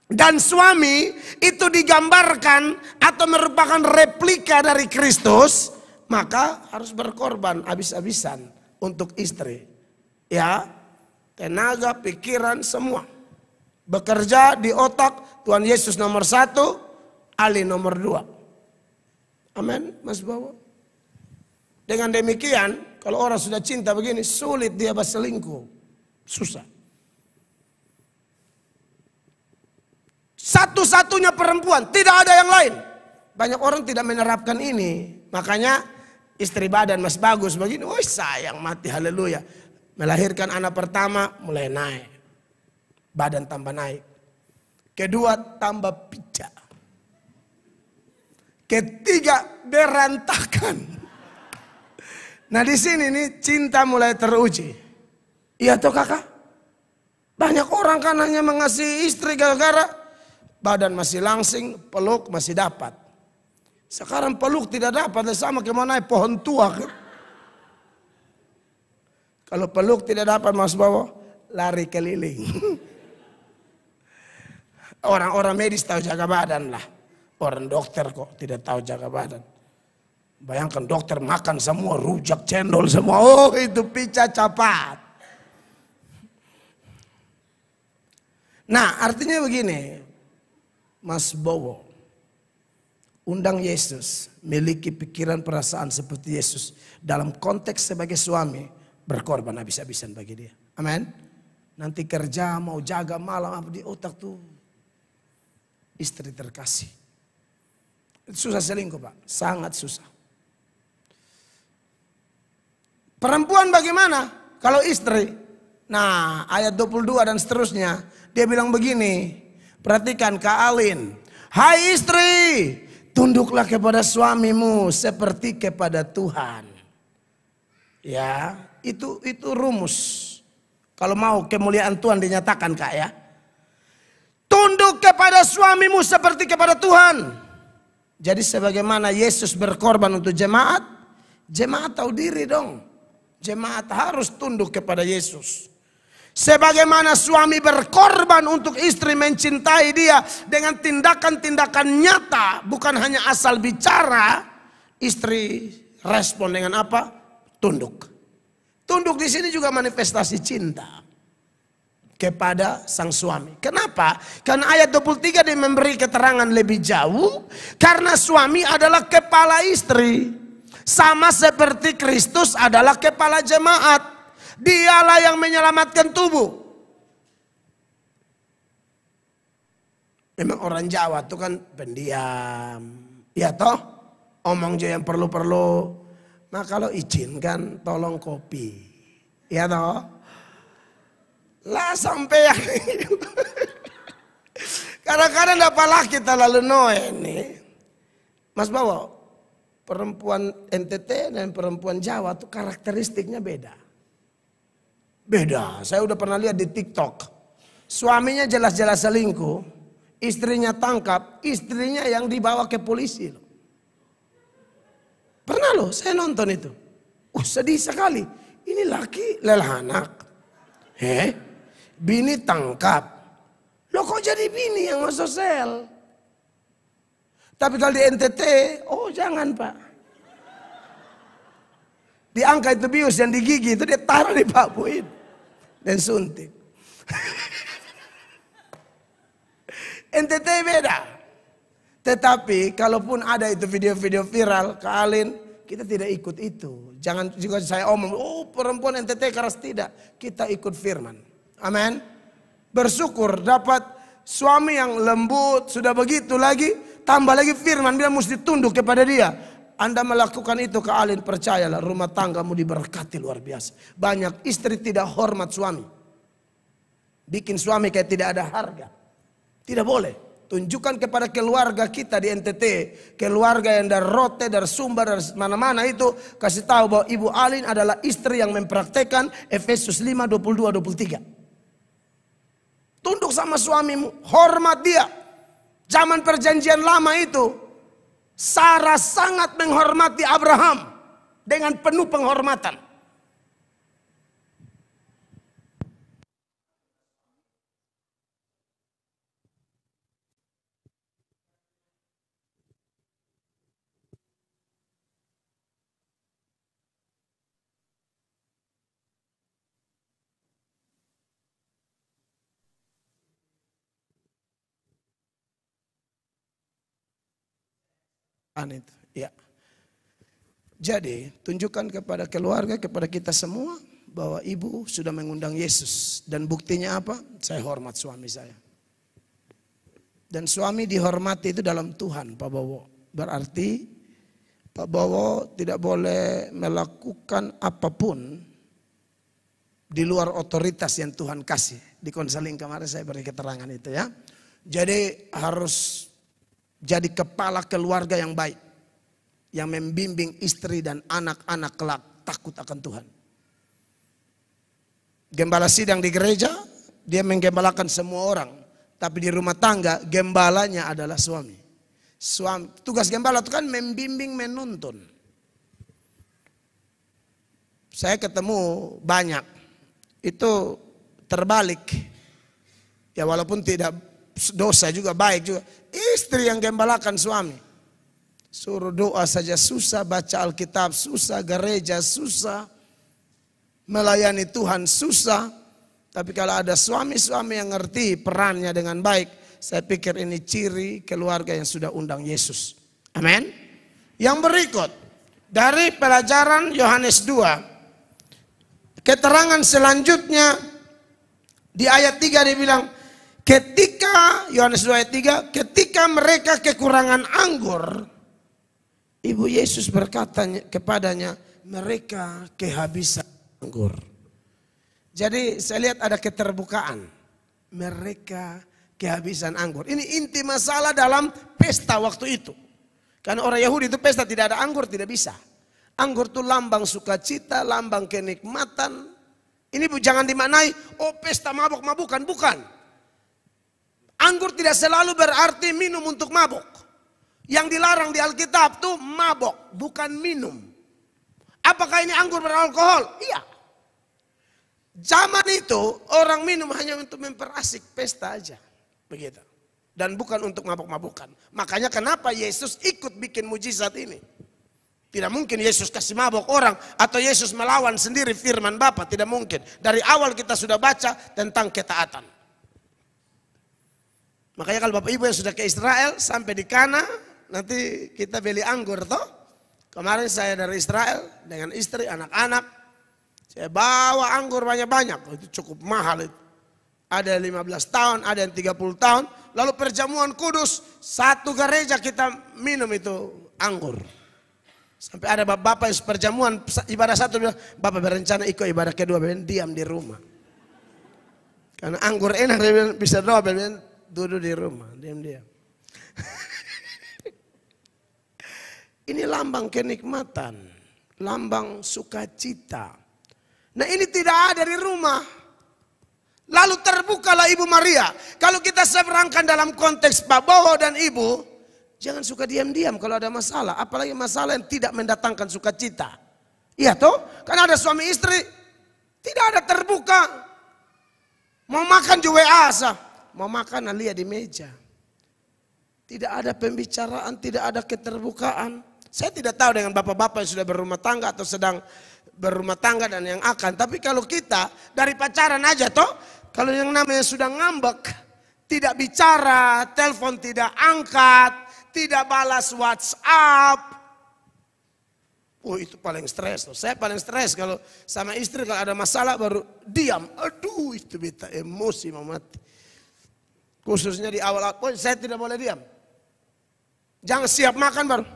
dan suami itu digambarkan atau merupakan replika dari Kristus, maka harus berkorban habis-habisan untuk istri. Ya, tenaga, pikiran, semua. Bekerja di otak Tuhan Yesus nomor 1, Ali nomor 2. Amin, Mas Bawa. Dengan demikian, kalau orang sudah cinta begini, sulit dia berselingkuh. Susah. Satu-satunya perempuan, tidak ada yang lain. Banyak orang tidak menerapkan ini. Makanya istri badan masih bagus begini, woi sayang mati, haleluya. Melahirkan anak pertama mulai naik. Badan tambah naik. Kedua tambah pijak. Ketiga berantakan. Nah di sini nih cinta mulai teruji. Iya toh kakak? Banyak orang kan hanya mengasihi istri gara-gara badan masih langsing, peluk masih dapat. Sekarang peluk tidak dapat, sama kayak mau naik pohon tua kan? Kalau peluk tidak dapat Mas Bawa, lari keliling. Orang-orang medis tahu jaga badan lah. Orang dokter kok tidak tahu jaga badan. Bayangkan dokter makan semua rujak cendol semua. Oh itu pica capat. Nah artinya begini. Mas Bowo. Undang Yesus. Miliki pikiran perasaan seperti Yesus. Dalam konteks sebagai suami. Berkorban habis-habisan bagi dia. Amin. Nanti kerja mau jaga malam apa di otak tuh. Istri terkasih. Itu susah selingkuh Pak. Sangat susah. Perempuan bagaimana? Kalau istri. Nah ayat 22 dan seterusnya. Dia bilang begini. Perhatikan Kak Alin. Hai istri. Tunduklah kepada suamimu seperti kepada Tuhan. Ya. Itu rumus. Kalau mau kemuliaan Tuhan dinyatakan Kak ya. Tunduk kepada suamimu seperti kepada Tuhan. Jadi sebagaimana Yesus berkorban untuk jemaat. Jemaat tahu diri dong. Jemaat harus tunduk kepada Yesus. Sebagaimana suami berkorban untuk istri mencintai dia. Dengan tindakan-tindakan nyata. Bukan hanya asal bicara. Istri respon dengan apa? Tunduk. Tunduk di sini juga manifestasi cinta kepada sang suami. Kenapa? Karena ayat 23 dia memberi keterangan lebih jauh. Karena suami adalah kepala istri. Sama seperti Kristus adalah kepala jemaat. Dialah yang menyelamatkan tubuh. Memang orang Jawa itu kan pendiam. Ya toh? Omong aja yang perlu-perlu. Nah kalau izinkan tolong kopi. Ya toh. Lah sampai yang kadang-kadang apalah kita lalu ini. Mas Bawa, perempuan NTT dan perempuan Jawa tuh karakteristiknya beda. Beda, saya udah pernah lihat di TikTok. Suaminya jelas-jelas selingkuh. Istrinya tangkap, istrinya yang dibawa ke polisi loh. Pernah loh, saya nonton itu. Sedih sekali. Ini laki lelah anak. Bini tangkap. Loh kok jadi bini yang masuk sel? Tapi kalau di NTT, oh jangan Pak. Diangkat itu bius yang di gigi itu dia taruh di papuin. Dan suntik. NTT beda. Tetapi kalaupun ada itu video-video viral ke Alin, kita tidak ikut itu. Jangan juga saya omong, oh perempuan NTT keras, tidak. Kita ikut firman. Amin. Bersyukur dapat suami yang lembut, sudah begitu lagi, tambah lagi firman bilang mesti tunduk kepada dia. Anda melakukan itu ke Alin, percayalah rumah tanggamu diberkati luar biasa. Banyak istri tidak hormat suami. Bikin suami kayak tidak ada harga. Tidak boleh. Tunjukkan kepada keluarga kita di NTT. Keluarga yang dari Rote, dari Sumba, dari mana-mana itu. Kasih tahu bahwa Ibu Alin adalah istri yang mempraktekkan Efesus 5, 22, 23. Tunduk sama suamimu. Hormat dia. Zaman perjanjian lama itu. Sarah sangat menghormati Abraham. Dengan penuh penghormatan. itu. Ya. Jadi tunjukkan kepada keluarga, kepada kita semua bahwa ibu sudah mengundang Yesus. Dan buktinya apa? Saya hormat suami saya. Dan suami dihormati itu dalam Tuhan, Pak Bowo. Berarti Pak Bowo tidak boleh melakukan apapun di luar otoritas yang Tuhan kasih. Di konseling kemarin saya beri keterangan itu ya. Jadi harus jadi kepala keluarga yang baik. Yang membimbing istri dan anak-anak kelak takut akan Tuhan. Gembala sidang di gereja, dia menggembalakan semua orang. Tapi di rumah tangga, gembalanya adalah suami. Tugas gembala itu kan membimbing, menuntun. Saya ketemu banyak. Itu terbalik. Ya walaupun tidak dosa juga, baik juga. Istri yang gembalakan suami. Suruh doa saja susah, baca Alkitab susah, gereja susah, melayani Tuhan susah. Tapi kalau ada suami-suami yang ngerti perannya dengan baik, saya pikir ini ciri keluarga yang sudah undang Yesus. Amin. Yang berikut, dari pelajaran Yohanes 2, keterangan selanjutnya di ayat 3 dia bilang, ketika, Yohanes 2 ayat 3, ketika mereka kekurangan anggur, Ibu Yesus berkata kepadanya, mereka kehabisan anggur. Jadi saya lihat ada keterbukaan. Mereka kehabisan anggur. Ini inti masalah dalam pesta waktu itu. Karena orang Yahudi itu pesta tidak ada anggur tidak bisa. Anggur itu lambang sukacita, lambang kenikmatan. Ini jangan dimaknai, oh pesta mabuk-mabukan, bukan. Anggur tidak selalu berarti minum untuk mabuk. Yang dilarang di Alkitab tuh mabok, bukan minum. Apakah ini anggur beralkohol? Iya. Zaman itu orang minum hanya untuk memperasik pesta aja. Begitu. Dan bukan untuk mabok-mabukan. Makanya kenapa Yesus ikut bikin mujizat ini. Tidak mungkin Yesus kasih mabok orang atau Yesus melawan sendiri firman Bapa. Tidak mungkin. Dari awal kita sudah baca tentang ketaatan. Makanya kalau Bapak Ibu yang sudah ke Israel sampai di Kana, nanti kita beli anggur toh. Kemarin saya dari Israel dengan istri, anak-anak. Saya bawa anggur banyak-banyak. Itu cukup mahal itu. Ada 15 tahun, ada yang 30 tahun. Lalu perjamuan kudus, satu gereja kita minum itu anggur. Sampai ada bapak-bapak yang perjamuan ibadah satu bilang, Bapak berencana ikut ibadah kedua, diam di rumah. Karena anggur enak, bisa double, duduk di rumah, diam-diam. Ini lambang kenikmatan, lambang sukacita. Nah ini tidak ada di rumah. Lalu terbukalah Ibu Maria. Kalau kita seberangkan dalam konteks Pak Bowo dan Ibu, jangan suka diam-diam kalau ada masalah. Apalagi masalah yang tidak mendatangkan sukacita. Iya toh, karena ada suami istri, tidak ada terbuka. Mau makan juga WA, mau makan lihat di meja. Tidak ada pembicaraan, tidak ada keterbukaan. Saya tidak tahu dengan bapak-bapak yang sudah berumah tangga atau sedang berumah tangga dan yang akan. Tapi kalau kita dari pacaran aja toh, kalau yang namanya sudah ngambek, tidak bicara, telepon tidak angkat, tidak balas WhatsApp. Oh itu paling stres. Saya paling stres kalau sama istri kalau ada masalah baru diam. Aduh itu beta emosi mau mati. Khususnya di awal-awal, saya tidak boleh diam. Jangan siap makan baru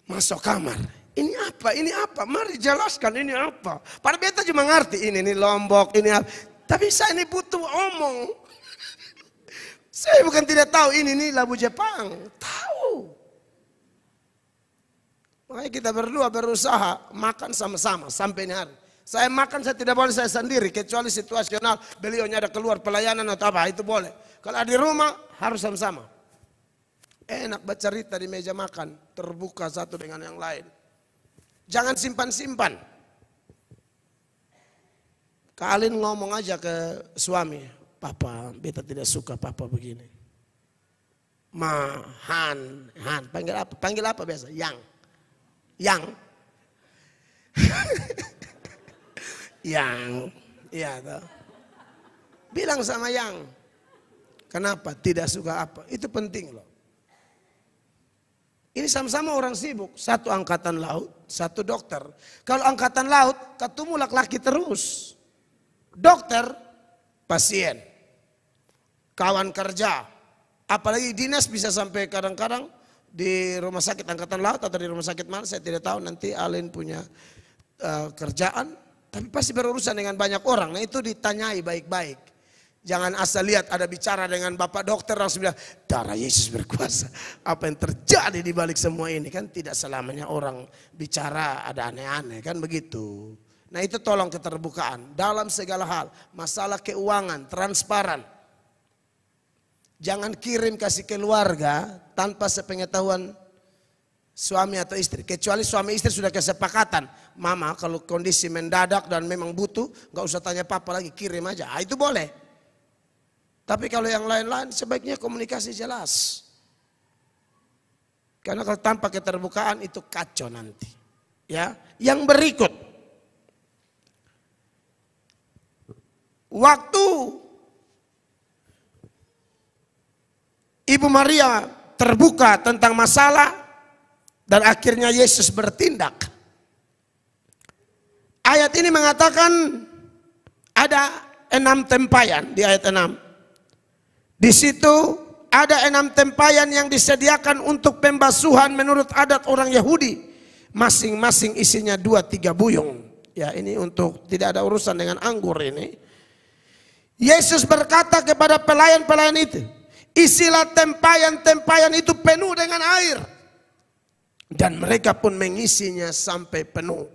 masuk kamar. Ini apa? Ini apa? Mari jelaskan ini apa. Padahal beta cuma ngerti ini Lombok, ini apa. Tapi saya ini butuh omong. Saya bukan tidak tahu ini labu Jepang. Tahu. Makanya kita berdua berusaha makan sama-sama sampai ini hari. Saya makan saya tidak boleh saya sendiri kecuali situasional. Beliaunya ada keluar pelayanan atau apa itu boleh. Kalau di rumah harus sama-sama. Enak bercerita di meja makan, terbuka satu dengan yang lain. Jangan simpan-simpan. Kalian ngomong aja ke suami, Papa, beta tidak suka Papa begini. Han, panggil apa biasa? Yang. Yang, iya toh. Bilang sama Yang, kenapa tidak suka apa? Itu penting loh. Ini sama-sama orang sibuk. Satu angkatan laut, satu dokter. Kalau angkatan laut, ketemu laki-laki terus. Dokter, pasien. Kawan kerja. Apalagi dinas bisa sampai kadang-kadang di rumah sakit angkatan laut atau di rumah sakit mana. Saya tidak tahu, nanti Alin punya kerjaan. Tapi pasti berurusan dengan banyak orang. Nah itu ditanyai baik-baik. Jangan asal lihat ada bicara dengan bapak dokter langsung bilang darah Yesus berkuasa. Apa yang terjadi di balik semua ini kan tidak selamanya orang bicara ada aneh-aneh kan begitu. Nah itu tolong keterbukaan dalam segala hal. Masalah keuangan transparan. Jangan kirim kasih keluarga tanpa sepengetahuan suami atau istri. Kecuali suami istri sudah kesepakatan. Mama kalau kondisi mendadak dan memang butuh gak usah tanya papa lagi kirim aja. Itu boleh. Tapi kalau yang lain-lain sebaiknya komunikasi jelas. Karena kalau tanpa keterbukaan itu kacau nanti. Ya, yang berikut. Waktu Ibu Maria terbuka tentang masalah dan akhirnya Yesus bertindak. Ayat ini mengatakan ada 6 tempayan di ayat 6. Di situ ada 6 tempayan yang disediakan untuk pembasuhan menurut adat orang Yahudi. Masing-masing isinya 2-3 buyung. Ya ini untuk tidak ada urusan dengan anggur ini. Yesus berkata kepada pelayan-pelayan itu, isilah tempayan-tempayan itu penuh dengan air. Dan mereka pun mengisinya sampai penuh.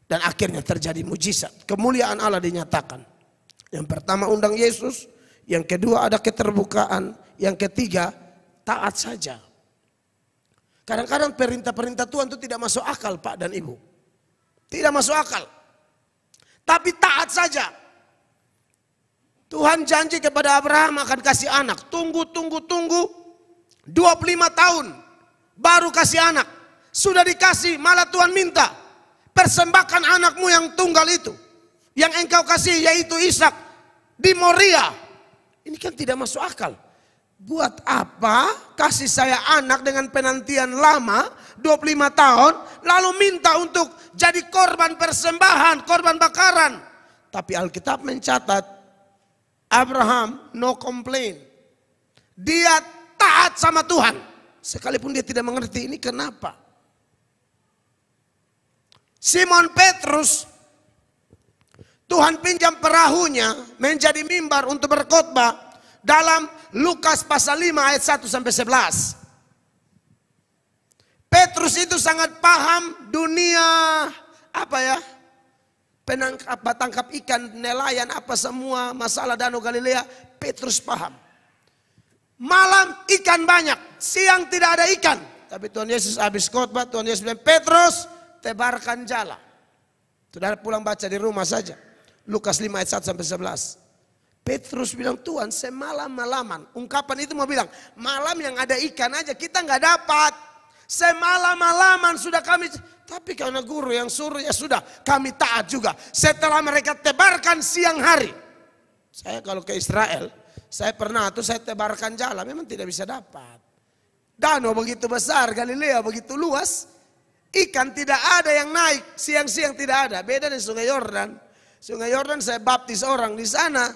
Dan akhirnya terjadi mujizat. Kemuliaan Allah dinyatakan. Yang pertama undang Yesus. Yang kedua ada keterbukaan. Yang ketiga taat saja. Kadang-kadang perintah-perintah Tuhan itu tidak masuk akal Pak dan Ibu. Tidak masuk akal. Tapi taat saja. Tuhan janji kepada Abraham akan kasih anak. Tunggu. 25 tahun baru kasih anak. Sudah dikasih malah Tuhan minta. Persembahkan anakmu yang tunggal itu. Yang engkau kasih yaitu Ishak di Moria. Ini kan tidak masuk akal. Buat apa kasih saya anak dengan penantian lama 25 tahun. Lalu minta untuk jadi korban persembahan, korban bakaran. Tapi Alkitab mencatat Abraham no complain. Dia taat sama Tuhan. Sekalipun dia tidak mengerti ini kenapa. Simon Petrus, Tuhan pinjam perahunya menjadi mimbar untuk berkhotbah dalam Lukas pasal 5 ayat 1 sampai 11. Petrus itu sangat paham dunia penangkap tangkap ikan, nelayan apa semua masalah Danau Galilea. Petrus paham. Malam ikan banyak, siang tidak ada ikan. Tapi Tuhan Yesus habis khotbah, Tuhan Yesus bilang, Petrus tebarkan jala. Saudara pulang baca di rumah saja. Lukas 5 ayat 1 sampai 11. Petrus bilang, Tuhan semalam-malaman. Ungkapan itu mau bilang, malam yang ada ikan aja kita nggak dapat. Semalam-malaman sudah kami. Tapi karena guru yang suruh ya sudah kami taat juga. Setelah mereka tebarkan siang hari. Saya kalau ke Israel, saya pernah tuh saya tebarkan jala. Memang tidak bisa dapat. Danau begitu besar, Galilea begitu luas. Ikan tidak ada yang naik, siang-siang tidak ada. Beda dengan Sungai Yordan. Sungai Yordan saya baptis orang di sana.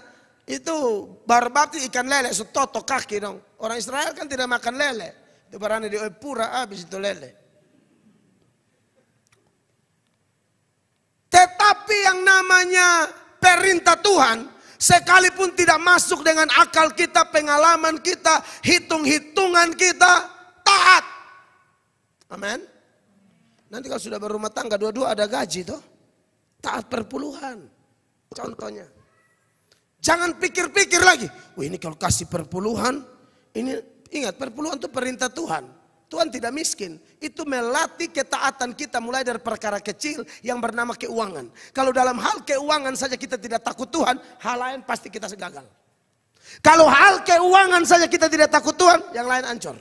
Itu baru baptis ikan lele, sutoto kaki dong. Orang Israel kan tidak makan lele. Itu barangnya di pura habis itu lele. Tetapi yang namanya perintah Tuhan, sekalipun tidak masuk dengan akal kita, pengalaman kita, hitung-hitungan kita, taat. Amin. Nanti kalau sudah berumah tangga, dua-dua ada gaji toh. Taat perpuluhan. Contohnya. Jangan pikir-pikir lagi. Wah ini kalau kasih perpuluhan, ini ingat perpuluhan itu perintah Tuhan. Tuhan tidak miskin. Itu melatih ketaatan kita mulai dari perkara kecil yang bernama keuangan. Kalau dalam hal keuangan saja kita tidak takut Tuhan, hal lain pasti kita gagal. Kalau hal keuangan saja kita tidak takut Tuhan, yang lain hancur.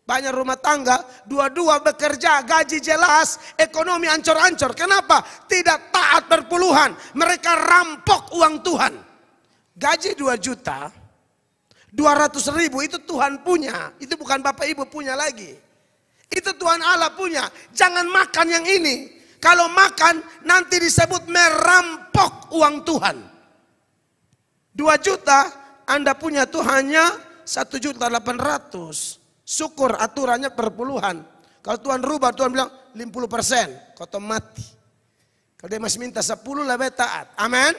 Banyak rumah tangga, dua-dua bekerja, gaji jelas, ekonomi ancur-ancur. Kenapa? Tidak taat perpuluhan. Mereka rampok uang Tuhan. Gaji 2 juta, 200.000 itu Tuhan punya. Itu bukan Bapak Ibu punya lagi. Itu Tuhan Allah punya. Jangan makan yang ini. Kalau makan nanti disebut merampok uang Tuhan. 2 juta Anda punya tuh hanya 1.800.000. Syukur aturannya perpuluhan. Kalau Tuhan rubah, Tuhan bilang 50%. Kau mati. Kalau dia masih minta 10 lebih taat. Amin.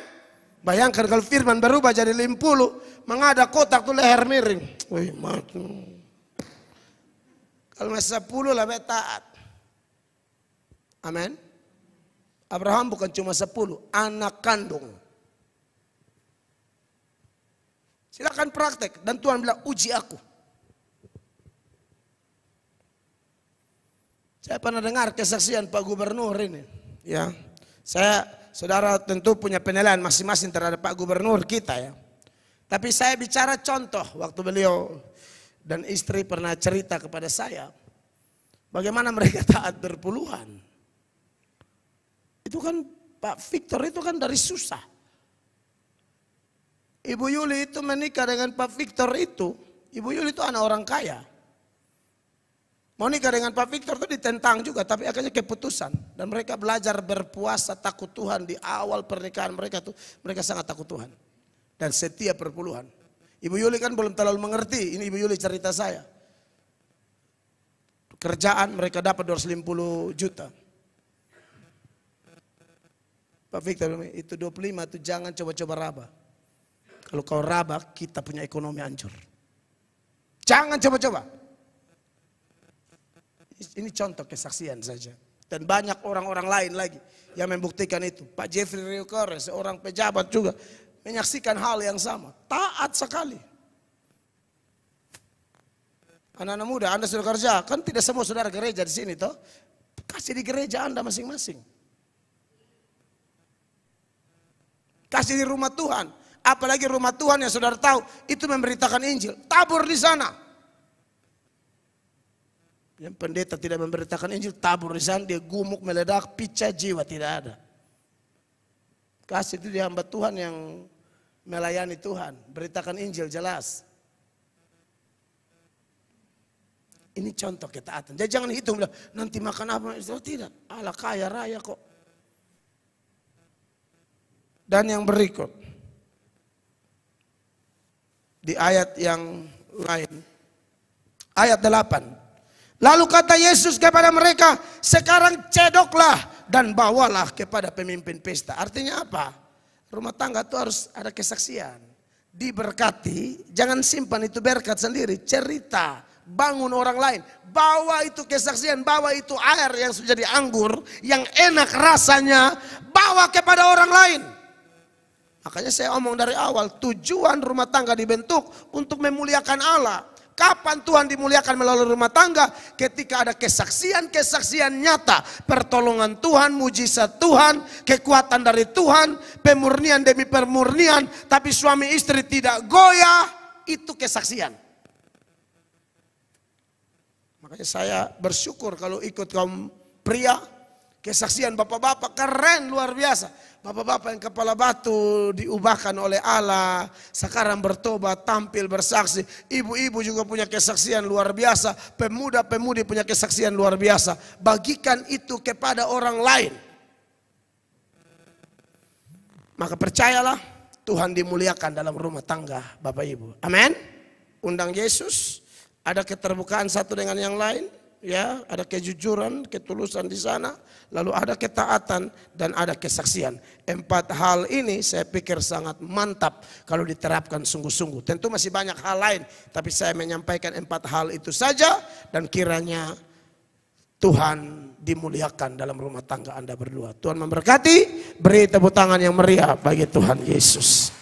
Bayangkan kalau firman berubah jadi 50. Mengada kotak tuh leher miring. Wih, mati. Kalau masih 10 lebih taat. Amin. Abraham bukan cuma 10, anak kandung. Silakan praktek dan Tuhan bilang uji aku. Saya pernah dengar kesaksian Pak Gubernur ini, ya. Saudara tentu punya penilaian masing-masing terhadap Pak Gubernur kita, ya. Tapi saya bicara contoh waktu beliau dan istri pernah cerita kepada saya bagaimana mereka taat berpuluhan. Itu kan Pak Victor itu kan dari susah. Ibu Yuli itu menikah dengan Pak Victor itu. Ibu Yuli itu anak orang kaya. Mau nikah dengan Pak Victor itu ditentang juga. Tapi akhirnya keputusan. Dan mereka belajar berpuasa takut Tuhan di awal pernikahan mereka tuh. Mereka sangat takut Tuhan. Dan setia perpuluhan. Ibu Yuli kan belum terlalu mengerti. Ini Ibu Yuli cerita saya. Kerjaan mereka dapat 250 juta. Pak Victor itu 25 itu jangan coba-coba raba. Kalau kau raba kita punya ekonomi hancur. Jangan coba-coba. Ini contoh kesaksian saja. Dan banyak orang-orang lain lagi yang membuktikan itu. Pak Jeffrey Riokore seorang pejabat juga menyaksikan hal yang sama. Taat sekali. Anak-anak muda Anda sudah kerja. Kan tidak semua saudara gereja di sini toh. Kasih di gereja Anda masing-masing. Kasih di rumah Tuhan. Apalagi rumah Tuhan yang saudara tahu. Itu memberitakan Injil. Tabur di sana. Yang pendeta tidak memberitakan Injil. Tabur di sana. Dia gumuk, meledak, pecah jiwa. Tidak ada. Kasih itu di hamba Tuhan yang melayani Tuhan. Beritakan Injil jelas. Ini contoh ketaatan. Jadi jangan hitung. Nanti makan apa. Tidak. Allah kaya raya kok. Dan yang berikut. Di ayat yang lain. Ayat 8. Lalu kata Yesus kepada mereka, sekarang cedoklah dan bawalah kepada pemimpin pesta. Artinya apa? Rumah tangga itu harus ada kesaksian. Diberkati, jangan simpan itu berkat sendiri. Cerita, bangun orang lain. Bawa itu kesaksian, bawa itu air yang sudah jadi anggur, yang enak rasanya, bawa kepada orang lain. Makanya saya omong dari awal, tujuan rumah tangga dibentuk untuk memuliakan Allah. Kapan Tuhan dimuliakan melalui rumah tangga? Ketika ada kesaksian-kesaksian nyata. Pertolongan Tuhan, mujizat Tuhan, kekuatan dari Tuhan, pemurnian demi pemurnian. Tapi suami istri tidak goyah, itu kesaksian. Makanya saya bersyukur kalau ikut kaum pria. Kesaksian bapak-bapak keren luar biasa. Bapak-bapak yang kepala batu diubahkan oleh Allah. Sekarang bertobat, tampil bersaksi. Ibu-ibu juga punya kesaksian luar biasa. Pemuda-pemudi punya kesaksian luar biasa. Bagikan itu kepada orang lain. Maka percayalah Tuhan dimuliakan dalam rumah tangga Bapak Ibu. Amin. Undang Yesus. Ada keterbukaan satu dengan yang lain. Ya, ada kejujuran, ketulusan di sana, lalu ada ketaatan dan ada kesaksian. 4 hal ini saya pikir sangat mantap kalau diterapkan sungguh-sungguh. Tentu masih banyak hal lain, tapi saya menyampaikan 4 hal itu saja dan kiranya Tuhan dimuliakan dalam rumah tangga Anda berdua. Tuhan memberkati, beri tepuk tangan yang meriah bagi Tuhan Yesus.